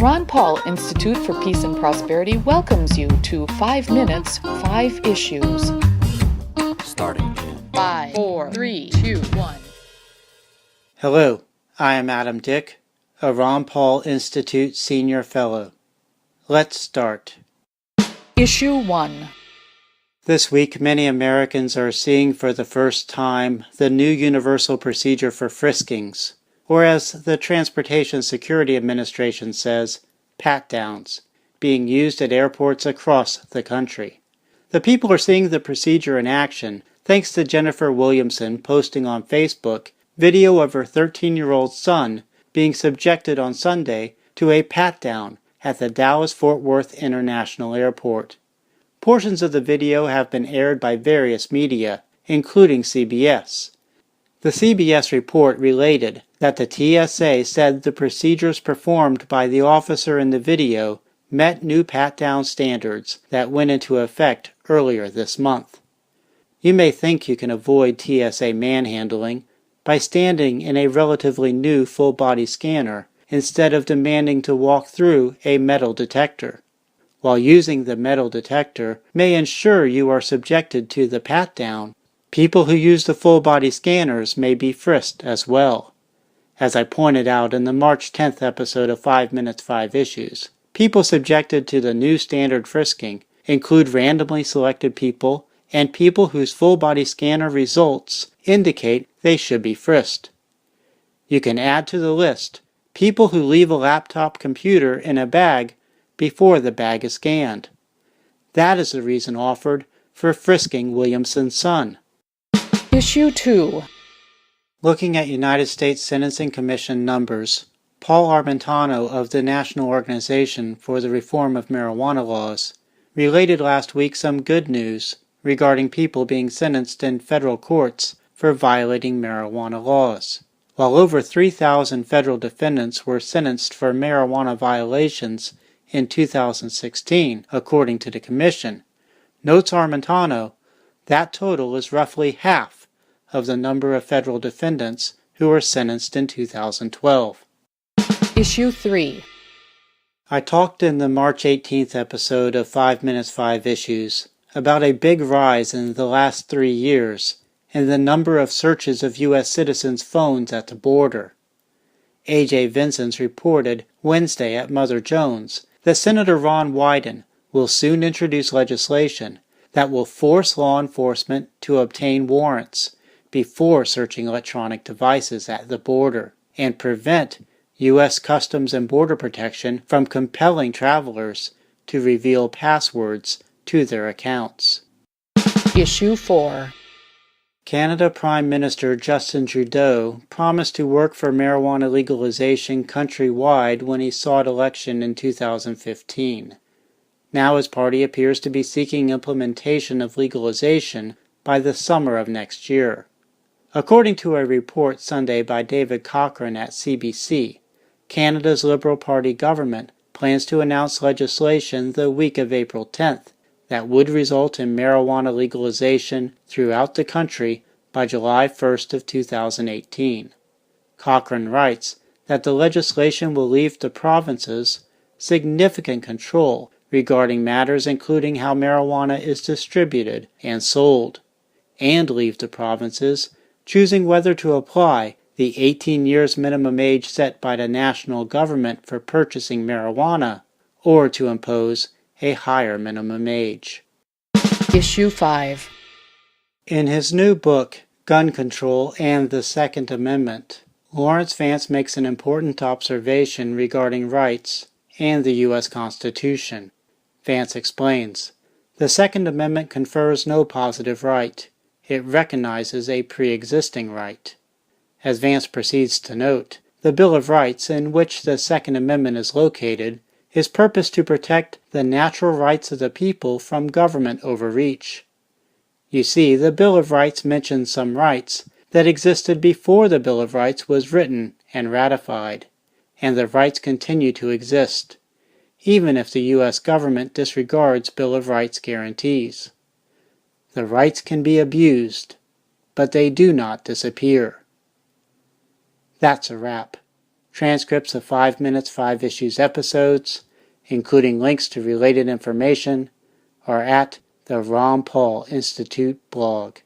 Ron Paul Institute for Peace and Prosperity welcomes you to 5 Minutes, 5 Issues. Starting in 5, 4, 3, 2, 1. Hello, I am Adam Dick, a Ron Paul Institute Senior Fellow. Let's start. Issue 1. This week, many Americans are seeing for the first time the new universal procedure for friskings, or as the Transportation Security Administration says, pat-downs, being used at airports across the country. The people are seeing the procedure in action thanks to Jennifer Williamson posting on Facebook video of her 13-year-old son being subjected on Sunday to a pat-down at the Dallas-Fort Worth International Airport. Portions of the video have been aired by various media, including CBS. The CBS report related that the TSA said the procedures performed by the officer in the video met new pat-down standards that went into effect earlier this month. You may think you can avoid TSA manhandling by standing in a relatively new full-body scanner instead of demanding to walk through a metal detector. While using the metal detector may ensure you are subjected to the pat-down, people who use the full-body scanners may be frisked as well. As I pointed out in the March 10th episode of 5 Minutes 5 Issues, people subjected to the new standard frisking include randomly selected people and people whose full-body scanner results indicate they should be frisked. You can add to the list people who leave a laptop computer in a bag before the bag is scanned. That is the reason offered for frisking Williamson's son. Issue 2. Looking at United States Sentencing Commission numbers, Paul Armentano of the National Organization for the Reform of Marijuana Laws related last week some good news regarding people being sentenced in federal courts for violating marijuana laws. While over 3,000 federal defendants were sentenced for marijuana violations in 2016, according to the Commission, notes Armentano, that total is roughly half of the number of federal defendants who were sentenced in 2012. Issue 3. I talked in the March 18th episode of 5 Minutes 5 Issues about a big rise in the last 3 years in the number of searches of U.S. citizens' phones at the border. A.J. Vincent reported Wednesday at Mother Jones that Senator Ron Wyden will soon introduce legislation that will force law enforcement to obtain warrants before searching electronic devices at the border and prevent U.S. Customs and Border Protection from compelling travelers to reveal passwords to their accounts. Issue 4. Canada Prime Minister Justin Trudeau promised to work for marijuana legalization countrywide when he sought election in 2015. Now his party appears to be seeking implementation of legalization by the summer of next year. According to a report Sunday by David Cochrane at CBC, Canada's Liberal Party government plans to announce legislation the week of April 10th that would result in marijuana legalization throughout the country by July 1st of 2018. Cochrane writes that the legislation will leave the provinces significant control regarding matters including how marijuana is distributed and sold, and leave the provinces choosing whether to apply the 18 years minimum age set by the national government for purchasing marijuana, or to impose a higher minimum age. Issue 5. In his new book, Gun Control and the Second Amendment, Lawrence Vance makes an important observation regarding rights and the U.S. Constitution. Vance explains, "The Second Amendment confers no positive right. It recognizes a pre-existing right." As Vance proceeds to note, the Bill of Rights, in which the Second Amendment is located, is purposed to protect the natural rights of the people from government overreach. You see, the Bill of Rights mentions some rights that existed before the Bill of Rights was written and ratified, and the rights continue to exist, even if the U.S. government disregards Bill of Rights guarantees. The rights can be abused, but they do not disappear. That's a wrap. Transcripts of 5 Minutes, 5 Issues episodes, including links to related information, are at the Ron Paul Institute blog.